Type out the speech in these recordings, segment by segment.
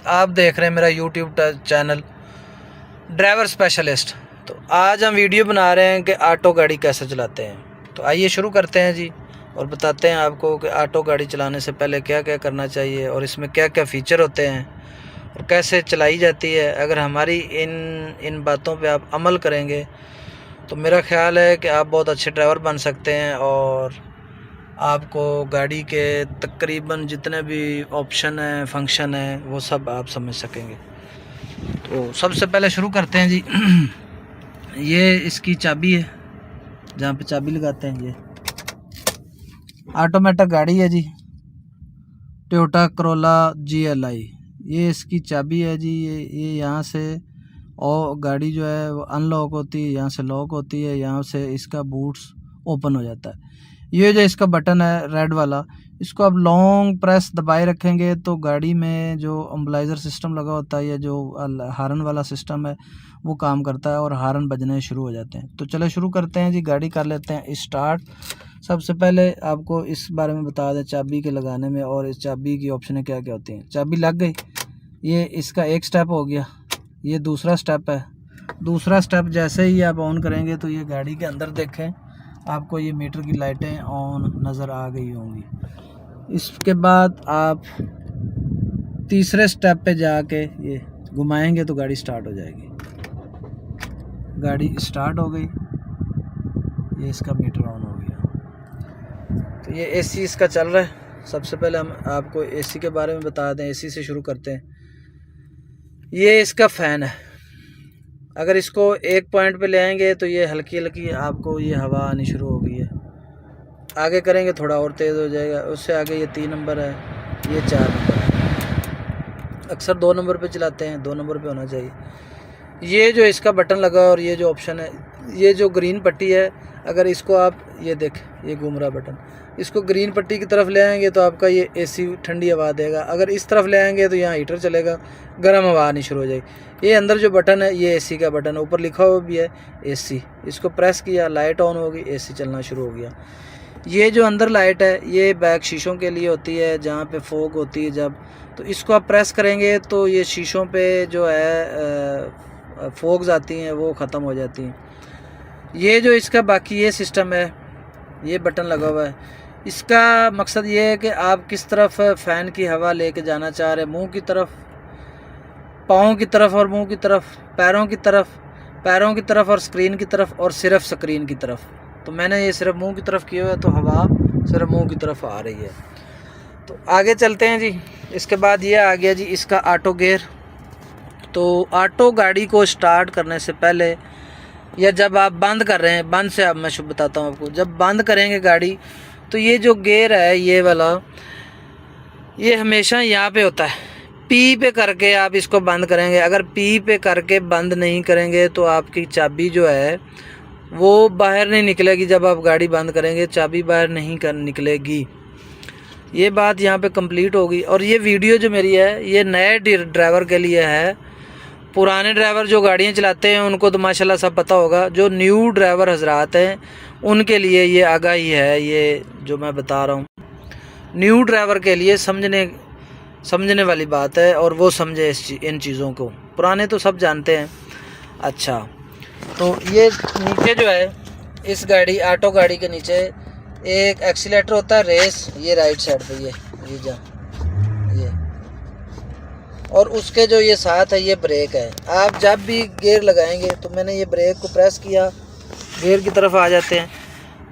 आप देख रहे हैं मेरा यूट्यूब चैनल ड्राइवर स्पेशलिस्ट। तो आज हम वीडियो बना रहे हैं कि ऑटो गाड़ी कैसे चलाते हैं। तो आइए शुरू करते हैं जी, और बताते हैं आपको कि ऑटो गाड़ी चलाने से पहले क्या क्या करना चाहिए और इसमें क्या क्या फ़ीचर होते हैं और कैसे चलाई जाती है। अगर हमारी इन बातों पे आप अमल करेंगे तो मेरा ख़्याल है कि आप बहुत अच्छे ड्राइवर बन सकते हैं और आपको गाड़ी के तकरीबन जितने भी ऑप्शन हैं, फंक्शन हैं, वो सब आप समझ सकेंगे। तो सबसे पहले शुरू करते हैं जी। ये इसकी चाबी है, जहाँ पे चाबी लगाते हैं। ये ऑटोमेटिक गाड़ी है जी, टोयोटा करोला GLI। ये इसकी चाबी है जी। ये यहाँ से और गाड़ी जो है वो अनलॉक होती है, यहाँ से लॉक होती है, यहाँ से इसका बूट्स ओपन हो जाता है। ये जो इसका बटन है रेड वाला, इसको आप लॉन्ग प्रेस दबाए रखेंगे तो गाड़ी में जो अम्बलाइज़र सिस्टम लगा होता है या जो हारन वाला सिस्टम है वो काम करता है और हारन बजने शुरू हो जाते हैं। तो चलो शुरू करते हैं जी, गाड़ी कर लेते हैं स्टार्ट। सबसे पहले आपको इस बारे में बता दें चाबी के लगाने में और इस चाबी की ऑप्शनें क्या क्या होती हैं। चाबी लग गई, ये इसका एक स्टेप हो गया। ये दूसरा स्टेप है। दूसरा स्टेप जैसे ही आप ऑन करेंगे तो ये गाड़ी के अंदर देखें, आपको ये मीटर की लाइटें ऑन नज़र आ गई होंगी। इसके बाद आप तीसरे स्टेप पे जाके ये घुमाएंगे तो गाड़ी स्टार्ट हो जाएगी। गाड़ी स्टार्ट हो गई, ये इसका मीटर ऑन हो गया। तो ये AC इसका चल रहा है। सबसे पहले हम आपको AC के बारे में बता दें। AC से शुरू करते हैं। ये इसका फ़ैन है। अगर इसको एक पॉइंट पे ले आएंगे तो ये हल्की हल्की आपको ये हवा आनी शुरू हो गई है। आगे करेंगे थोड़ा और तेज़ हो जाएगा। उससे आगे ये 3 नंबर है, ये 4 नंबर है। अक्सर 2 नंबर पे चलाते हैं, 2 नंबर पे होना चाहिए। ये जो इसका बटन लगा और ये जो ऑप्शन है, ये जो ग्रीन पट्टी है, अगर इसको आप ये देख, ये घूम रहा बटन, इसको ग्रीन पट्टी की तरफ ले आएंगे तो आपका ये AC ठंडी हवा देगा। अगर इस तरफ ले आएंगे तो यहाँ हीटर चलेगा, गर्म हवा आनी शुरू हो जाएगी। ये अंदर जो बटन है ये AC का बटन है, ऊपर लिखा हुआ भी है AC। इसको प्रेस किया, लाइट ऑन होगी, AC चलना शुरू हो गया। ये जो अंदर लाइट है ये बैक शीशों के लिए होती है, जहाँ पे फॉग होती है जब, तो इसको आप प्रेस करेंगे तो ये शीशों पे जो है फॉग्स आती हैं वो ख़त्म हो जाती हैं। ये जो इसका बाकी ये सिस्टम है, ये बटन लगा हुआ है, इसका मकसद ये है कि आप किस तरफ फ़ैन की हवा लेके जाना चाह रहे हैं, मुंह की तरफ, पाँव की तरफ और मुंह की तरफ, पैरों की तरफ और स्क्रीन की तरफ, और सिर्फ स्क्रीन की तरफ। तो मैंने ये सिर्फ मुंह की तरफ किया हुआ है तो हवा सिर्फ मुंह की तरफ आ रही है। तो आगे चलते हैं जी। इसके बाद ये आ गया जी इसका ऑटो गियर। तो ऑटो गाड़ी को स्टार्ट करने से पहले या जब आप बंद कर रहे हैं, बंद से अब मैं शुभ बताता हूँ आपको, जब बंद करेंगे गाड़ी तो ये जो गियर है ये वाला, ये हमेशा यहाँ पे होता है। P पे करके आप इसको बंद करेंगे। अगर P पे करके बंद नहीं करेंगे तो आपकी चाबी जो है वो बाहर नहीं निकलेगी। जब आप गाड़ी बंद करेंगे चाबी बाहर नहीं निकलेगी। ये बात यहाँ पे कंप्लीट होगी। और ये वीडियो जो मेरी है ये नए ड्राइवर के लिए है। पुराने ड्राइवर जो गाड़ियाँ चलाते हैं उनको तो माशाल्लाह सब पता होगा। जो न्यू ड्राइवर हजरात हैं उनके लिए ये आगाही है, ये जो मैं बता रहा हूँ न्यू ड्राइवर के लिए समझने वाली बात है, और वो समझे इन चीज़ों को। पुराने तो सब जानते हैं। अच्छा, तो ये नीचे जो है इस गाड़ी ऑटो गाड़ी के नीचे एक एक्सीलेटर होता है, रेस, ये राइट साइड पे ये जा ये, और उसके जो ये साथ है ये ब्रेक है। आप जब भी गियर लगाएंगे तो मैंने ये ब्रेक को प्रेस किया, गियर की तरफ आ जाते हैं।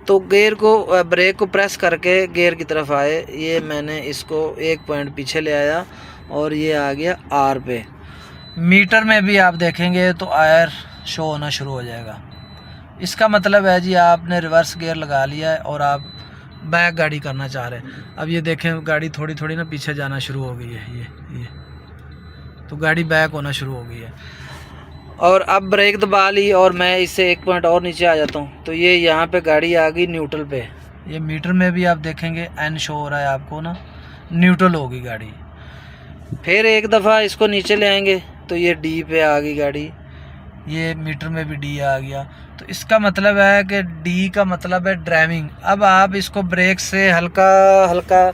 तो ब्रेक को प्रेस करके गियर की तरफ आए, ये मैंने इसको एक पॉइंट पीछे ले आया और ये आ गया R पे। मीटर में भी आप देखेंगे तो आयर शो होना शुरू हो जाएगा। इसका मतलब है जी आपने रिवर्स गियर लगा लिया है और आप बैक गाड़ी करना चाह रहे हैं। अब ये देखें गाड़ी थोड़ी थोड़ी ना पीछे जाना शुरू हो गई है, ये तो गाड़ी बैक होना शुरू हो गई है। और अब ब्रेक दबा ली और मैं इससे एक पॉइंट और नीचे आ जाता हूँ तो ये यहाँ पे गाड़ी आ गई न्यूट्रल पे। ये मीटर में भी आप देखेंगे N शो हो रहा है आपको ना, न्यूट्रल होगी गाड़ी। फिर एक दफ़ा इसको नीचे ले आएंगे तो ये D पे आ गई गाड़ी, ये मीटर में भी D आ गया। तो इसका मतलब है कि D का मतलब है ड्राइविंग। अब आप इसको ब्रेक से हल्का हल्का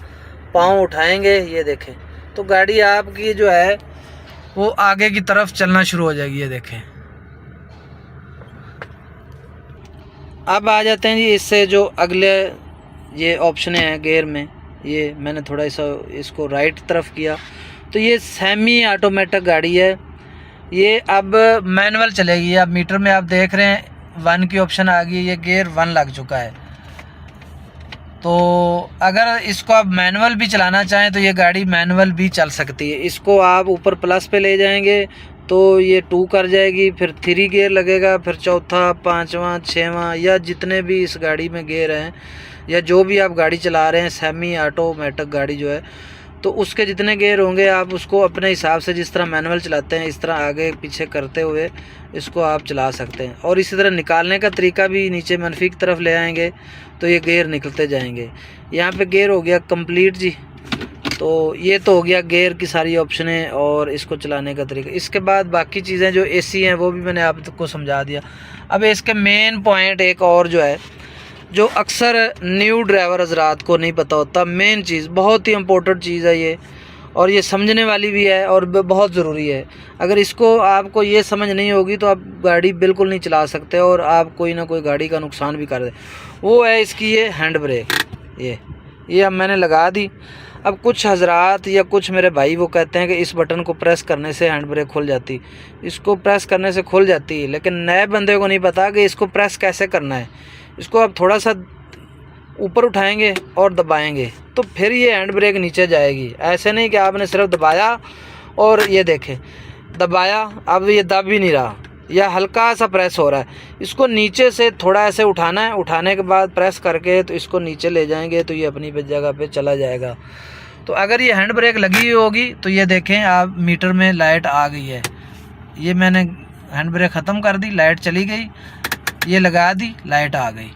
पाँव उठाएंगे, ये देखें तो गाड़ी आपकी जो है वो आगे की तरफ चलना शुरू हो जाएगी। ये देखें। अब आ जाते हैं जी इससे जो अगले ये ऑप्शन हैं गियर में। ये मैंने थोड़ा सा इसको राइट तरफ किया तो ये सेमी ऑटोमेटिक गाड़ी है। ये अब मैनुअल चलेगी। अब मीटर में आप देख रहे हैं 1 की ऑप्शन आ गई, ये गियर 1 लग चुका है। तो अगर इसको आप मैनुअल भी चलाना चाहें तो ये गाड़ी मैनुअल भी चल सकती है। इसको आप ऊपर प्लस पे ले जाएंगे तो ये 2 कर जाएगी, फिर 3 गियर लगेगा, फिर चौथा, 5वां, 6वां या जितने भी इस गाड़ी में गियर हैं या जो भी आप गाड़ी चला रहे हैं सेमी ऑटोमेटिक गाड़ी जो है, तो उसके जितने गियर होंगे आप उसको अपने हिसाब से जिस तरह मैनुअल चलाते हैं इस तरह आगे पीछे करते हुए इसको आप चला सकते हैं। और इसी तरह निकालने का तरीका भी नीचे मनफी की तरफ ले आएंगे तो ये गियर निकलते जाएंगे। यहाँ पे गियर हो गया कंप्लीट जी। तो ये तो हो गया गियर की सारी ऑप्शनें और इसको चलाने का तरीका। इसके बाद बाकी चीज़ें जो एसी हैं वो भी मैंने आपको समझा दिया। अब इसके मेन पॉइंट एक और जो है जो अक्सर न्यू ड्राइवर हजरात को नहीं पता होता, मेन चीज़ बहुत ही इम्पोर्टेंट चीज़ है ये, और ये समझने वाली भी है और बहुत ज़रूरी है। अगर इसको आपको ये समझ नहीं होगी तो आप गाड़ी बिल्कुल नहीं चला सकते और आप कोई ना कोई गाड़ी का नुकसान भी कर दे। वो है इसकी ये हैंड ब्रेक। ये अब मैंने लगा दी। अब कुछ हजरात या कुछ मेरे भाई वो कहते हैं कि इस बटन को प्रेस करने से हैंड ब्रेक खुल जाती, इसको प्रेस करने से खुल जाती है, लेकिन नए बंदे को नहीं पता कि इसको प्रेस कैसे करना है। इसको आप थोड़ा सा ऊपर उठाएंगे और दबाएंगे तो फिर ये हैंड ब्रेक नीचे जाएगी। ऐसे नहीं कि आपने सिर्फ दबाया और ये देखें दबाया अब ये दब ही नहीं रहा या हल्का सा प्रेस हो रहा है। इसको नीचे से थोड़ा ऐसे उठाना है, उठाने के बाद प्रेस करके तो इसको नीचे ले जाएंगे तो ये अपनी जगह पे चला जाएगा। तो अगर ये हैंड ब्रेक लगी हुई होगी तो ये देखें आप मीटर में लाइट आ गई है। ये मैंने हैंड ब्रेक ख़त्म कर दी, लाइट चली गई, ये लगा दी, लाइट आ गई।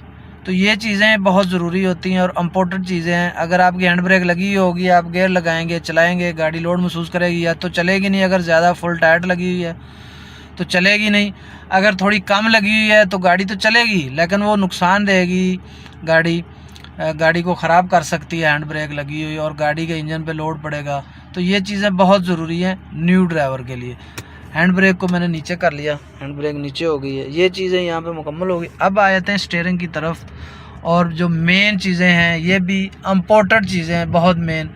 तो ये चीज़ें बहुत ज़रूरी होती हैं और इम्पोर्टेंट चीज़ें हैं। अगर आपकी हैंड ब्रेक लगी हुई होगी, आप गियर लगाएंगे, चलाएंगे, गाड़ी लोड महसूस करेगी या तो चलेगी नहीं। अगर ज़्यादा फुल टाइट लगी हुई है तो चलेगी नहीं। अगर थोड़ी कम लगी हुई है तो गाड़ी तो चलेगी लेकिन वो नुकसान देगी, गाड़ी को ख़राब कर सकती है हैंड ब्रेक लगी हुई और गाड़ी के इंजन पे लोड पड़ेगा। तो ये चीज़ें बहुत ज़रूरी हैं न्यू ड्राइवर के लिए। हैंड ब्रेक को मैंने नीचे कर लिया, हैंड ब्रेक नीचे हो गई है, ये चीज़ें यहाँ पे मुकम्मल हो गई। अब आ जाते हैं स्टीयरिंग की तरफ और जो मेन चीज़ें हैं ये भी इम्पोर्टेंट चीज़ें हैं, बहुत मेन।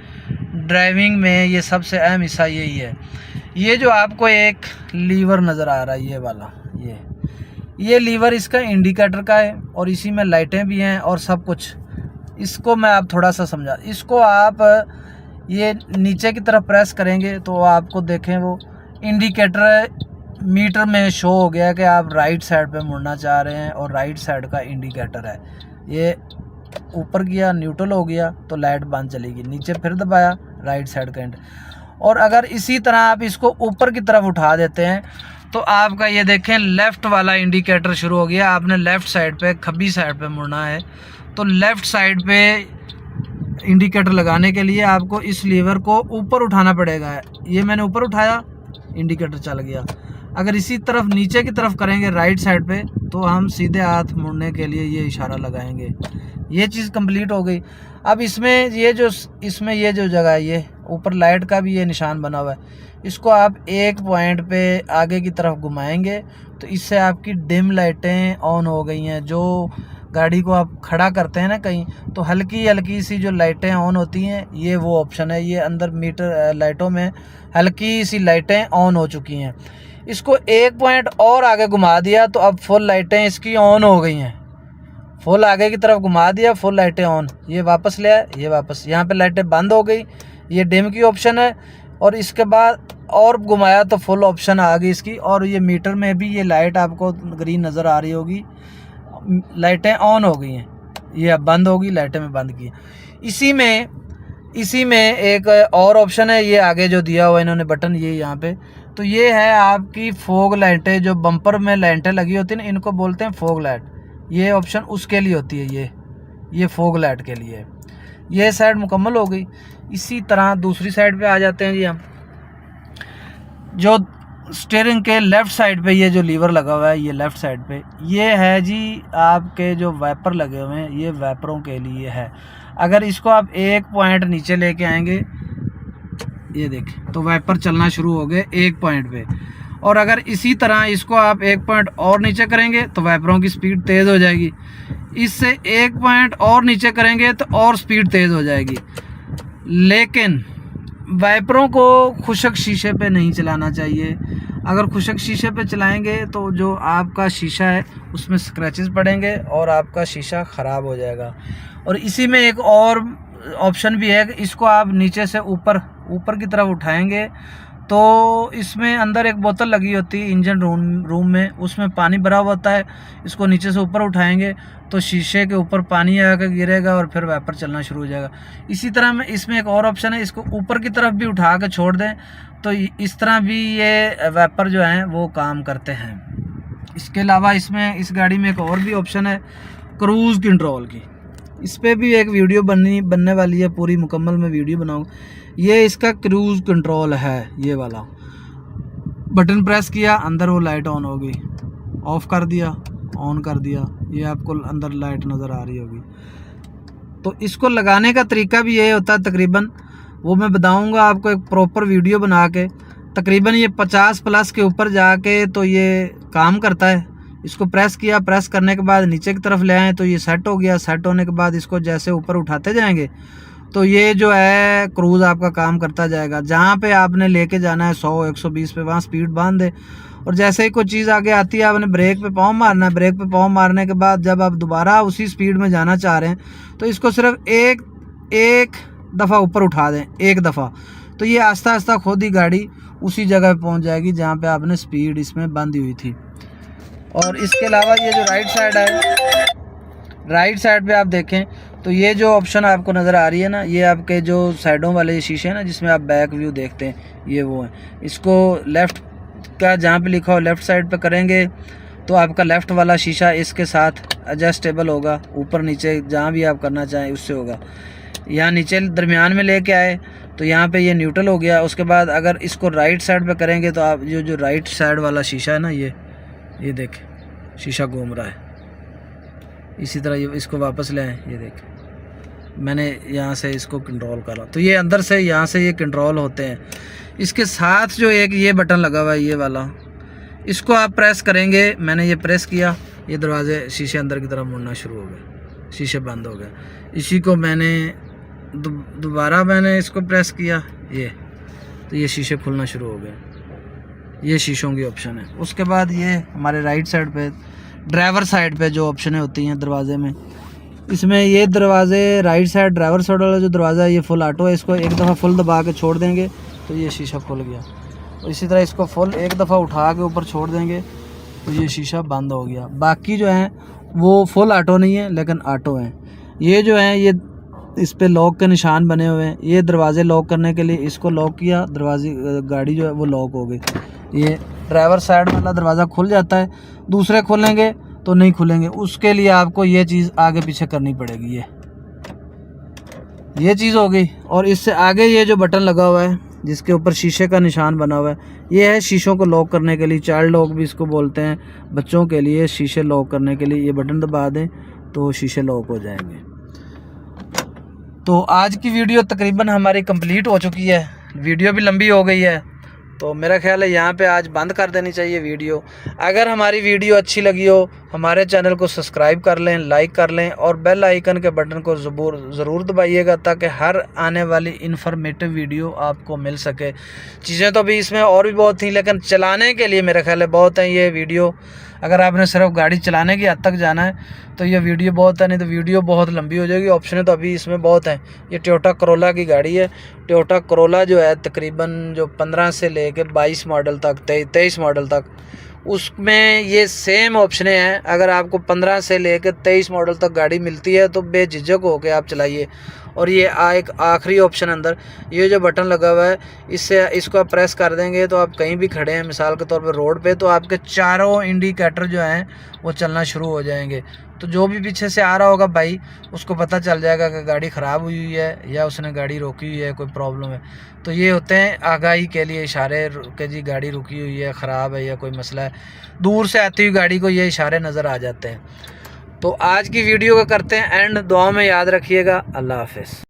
ड्राइविंग में ये सबसे अहम हिस्सा यही है। ये जो आपको एक लीवर नज़र आ रहा है ये वाला, ये लीवर इसका इंडिकेटर का है और इसी में लाइटें भी हैं और सब कुछ। इसको मैं आप थोड़ा सा समझा, इसको आप ये नीचे की तरफ प्रेस करेंगे तो आपको देखें वो इंडिकेटर मीटर में शो हो गया कि आप राइट साइड पे मुड़ना चाह रहे हैं और राइट साइड का इंडिकेटर है। ये ऊपर गया, न्यूट्रल हो गया तो लाइट बंद चलेगी, नीचे फिर दबाया राइट साइड का और अगर इसी तरह आप इसको ऊपर की तरफ उठा देते हैं तो आपका ये देखें लेफ़्ट वाला इंडिकेटर शुरू हो गया। आपने लेफ़्ट साइड पे, खब्बी साइड पे मुड़ना है तो लेफ़्ट साइड पे इंडिकेटर लगाने के लिए आपको इस लीवर को ऊपर उठाना पड़ेगा। ये मैंने ऊपर उठाया, इंडिकेटर चल गया। अगर इसी तरफ नीचे की तरफ करेंगे राइट साइड पे तो हम सीधे हाथ मुड़ने के लिए ये इशारा लगाएंगे। ये चीज़ कंप्लीट हो गई। अब इसमें ये जो जगह है, ये ऊपर लाइट का भी ये निशान बना हुआ है, इसको आप एक पॉइंट पे आगे की तरफ घुमाएंगे तो इससे आपकी डिम लाइटें ऑन हो गई हैं। जो गाड़ी को आप खड़ा करते हैं ना कहीं तो हल्की हल्की सी जो लाइटें ऑन होती हैं, ये वो ऑप्शन है। ये अंदर मीटर लाइटों में हल्की सी लाइटें ऑन हो चुकी हैं। इसको एक पॉइंट और आगे घुमा दिया तो अब फुल लाइटें इसकी ऑन हो गई हैं। फुल आगे की तरफ घुमा दिया, फुल लाइटें ऑन। ये वापस ले आए, ये वापस, यहाँ पे लाइटें बंद हो गई, ये डिम की ऑप्शन है। और इसके बाद और घुमाया तो फुल ऑप्शन आ गई इसकी। और ये मीटर में भी ये लाइट आपको ग्रीन नज़र आ रही होगी, लाइटें ऑन हो गई हैं। ये अब बंद होगी, लाइटें में बंद की। इसी में एक और ऑप्शन है, ये आगे जो दिया हुआ है इन्होंने बटन, ये यहाँ पे, तो ये है आपकी फोग लाइटें। जो बम्पर में लाइटें लगी होती हैं ना, इनको बोलते हैं फोग लाइट। ये ऑप्शन उसके लिए होती है, ये फोग लाइट के लिए है। ये साइड मुकम्मल हो गई। इसी तरह दूसरी साइड पे आ जाते हैं जी हम। जो स्टीयरिंग के लेफ़्ट साइड पे ये जो लीवर लगा हुआ है, ये लेफ़्ट साइड पे ये है जी आपके जो वाइपर लगे हुए हैं, ये वाइपरों के लिए है। अगर इसको आप एक पॉइंट नीचे लेके आएंगे, ये देखें, तो वाइपर चलना शुरू हो गए एक पॉइंट पे। और अगर इसी तरह इसको आप एक पॉइंट और नीचे करेंगे तो वाइपरों की स्पीड तेज़ हो जाएगी। इससे एक पॉइंट और नीचे करेंगे तो और स्पीड तेज़ हो जाएगी। लेकिन वाइपरों को खुशक शीशे पे नहीं चलाना चाहिए। अगर खुशक शीशे पे चलाएंगे तो जो आपका शीशा है उसमें स्क्रैचेस पड़ेंगे और आपका शीशा ख़राब हो जाएगा। और इसी में एक और ऑप्शन भी है कि इसको आप नीचे से ऊपर की तरफ उठाएंगे तो इसमें अंदर एक बोतल लगी होती है इंजन रूम में, उसमें पानी भरा हुआ होता है। इसको नीचे से ऊपर उठाएंगे तो शीशे के ऊपर पानी आकर गिरेगा और फिर वाइपर चलना शुरू हो जाएगा। इसी तरह में इसमें एक और ऑप्शन है, इसको ऊपर की तरफ भी उठा के छोड़ दें तो इस तरह भी ये वाइपर जो हैं वो काम करते हैं। इसके अलावा इसमें इस गाड़ी में एक और भी ऑप्शन है क्रूज़ कंट्रोल की। इस पर भी एक वीडियो बनने वाली है, पूरी मुकम्मल मैं वीडियो बनाऊँगा। ये इसका क्रूज़ कंट्रोल है, ये वाला बटन प्रेस किया अंदर वो लाइट ऑन हो गई, ऑफ़ कर दिया ऑन कर दिया, ये आपको अंदर लाइट नज़र आ रही होगी। तो इसको लगाने का तरीका भी ये होता है तकरीबन, वो मैं बताऊंगा आपको एक प्रॉपर वीडियो बना के। तकरीबन ये 50 प्लस के ऊपर जाके तो ये काम करता है। इसको प्रेस किया, प्रेस करने के बाद नीचे की तरफ ले आए तो ये सेट हो गया। सेट होने के बाद इसको जैसे ऊपर उठाते जाएंगे तो ये जो है क्रूज़ आपका काम करता जाएगा। जहाँ पे आपने लेके जाना है 100 120 पे वहाँ स्पीड बांध दे। और जैसे ही कोई चीज़ आगे आती है आपने ब्रेक पे पाँव मारना है। ब्रेक पे पाँव मारने के बाद जब आप दोबारा उसी स्पीड में जाना चाह रहे हैं तो इसको सिर्फ एक दफ़ा ऊपर उठा दें, एक दफ़ा, तो ये आस्ता आस्ता खुद ही गाड़ी उसी जगह पे पहुंच जाएगी जहाँ पे आपने स्पीड इसमें बंदी हुई थी। और इसके अलावा ये जो राइट साइड है, राइट साइड पे आप देखें तो ये जो ऑप्शन आपको नज़र आ रही है ना, ये आपके जो साइडों वाले शीशे हैं ना जिसमें आप बैक व्यू देखते हैं, ये वो है। इसको लेफ़्ट का जहाँ पे लिखा हो लेफ़्ट साइड पे करेंगे तो आपका लेफ़्ट वाला शीशा इसके साथ एडजस्टेबल होगा, ऊपर नीचे जहाँ भी आप करना चाहें उससे होगा। यहाँ नीचे दरमियान में लेके आए तो यहाँ पे ये न्यूट्रल हो गया। उसके बाद अगर इसको राइट साइड पे करेंगे तो आप जो राइट साइड वाला शीशा है ना, ये देखें शीशा घूम रहा है। इसी तरह ये इसको वापस ले आए, ये देखें मैंने यहाँ से इसको कंट्रोल करा तो ये अंदर से यहाँ से ये कंट्रोल होते हैं। इसके साथ जो एक ये बटन लगा हुआ है ये वाला, इसको आप प्रेस करेंगे। मैंने ये प्रेस किया, ये दरवाजे शीशे अंदर की तरफ मुड़ना शुरू हो गए, शीशे बंद हो गए। इसी को मैंने दोबारा मैंने इसको प्रेस किया, ये तो ये शीशे खुलना शुरू हो गए। ये शीशों की ऑप्शन है। उसके बाद ये हमारे राइट साइड पे ड्राइवर साइड पे जो ऑप्शनें होती हैं दरवाजे में, इसमें ये दरवाजे राइट साइड ड्राइवर साइड वाला जो दरवाज़ा है ये फुल ऑटो है। इसको एक दफ़ा फुल दबा के छोड़ देंगे तो ये शीशा खुल गया। और इसी तरह इसको फुल एक दफ़ा उठा के ऊपर छोड़ देंगे तो ये शीशा बंद हो गया। बाकी जो हैं वो फुल ऑटो नहीं है लेकिन ऑटो हैं। ये जो हैं ये इस पे लॉक के निशान बने हुए हैं। ये दरवाज़े लॉक करने के लिए इसको लॉक किया, दरवाजे गाड़ी जो है वो लॉक हो गई। ये ड्राइवर साइड वाला दरवाज़ा खुल जाता है, दूसरे खुलेंगे तो नहीं खुलेंगे। उसके लिए आपको ये चीज़ आगे पीछे करनी पड़ेगी। ये चीज़ हो गई। और इससे आगे ये जो बटन लगा हुआ है जिसके ऊपर शीशे का निशान बना हुआ है, ये है शीशों को लॉक करने के लिए, चाइल्ड लॉक भी इसको बोलते हैं, बच्चों के लिए शीशे लॉक करने के लिए। ये बटन दबा दें तो शीशे लॉक हो जाएंगे। तो आज की वीडियो तकरीबन हमारी कंप्लीट हो चुकी है। वीडियो भी लंबी हो गई है तो मेरा ख्याल है यहाँ पे आज बंद कर देनी चाहिए वीडियो। अगर हमारी वीडियो अच्छी लगी हो हमारे चैनल को सब्सक्राइब कर लें, लाइक कर लें और बेल आइकन के बटन को ज़रूर दबाइएगा ताकि हर आने वाली इन्फॉर्मेटिव वीडियो आपको मिल सके। चीज़ें तो अभी इसमें और भी बहुत थी लेकिन चलाने के लिए मेरा ख्याल है बहुत है ये वीडियो। अगर आपने सिर्फ गाड़ी चलाने की हद तक जाना है तो ये वीडियो बहुत है, नहीं तो वीडियो बहुत लंबी हो जाएगी। ऑप्शनें तो अभी इसमें बहुत हैं। ये टोयोटा करोला की गाड़ी है। टोयोटा करोला जो है तकरीबन जो 15 से लेके 22 मॉडल तक 23 मॉडल तक उसमें ये सेम ऑप्शनें हैं। अगर आपको 15 से लेकर 23 मॉडल तक गाड़ी मिलती है तो बेझिझक होकर आप चलाइए। और ये एक आखिरी ऑप्शन अंदर ये जो बटन लगा हुआ है, इसको आप प्रेस कर देंगे तो आप कहीं भी खड़े हैं मिसाल के तौर पे रोड पे, तो आपके चारों इंडिकेटर जो हैं वो चलना शुरू हो जाएंगे। तो जो भी पीछे से आ रहा होगा भाई उसको पता चल जाएगा कि गाड़ी ख़राब हुई है या उसने गाड़ी रोकी हुई है, कोई प्रॉब्लम है। तो ये होते हैं आगाही के लिए इशारे कि जी गाड़ी रुकी हुई है, ख़राब है या कोई मसला है। दूर से आती हुई गाड़ी को ये इशारे नज़र आ जाते हैं। तो आज की वीडियो को करते हैं एंड। दुआ में याद रखिएगा। अल्लाह हाफ़िज़।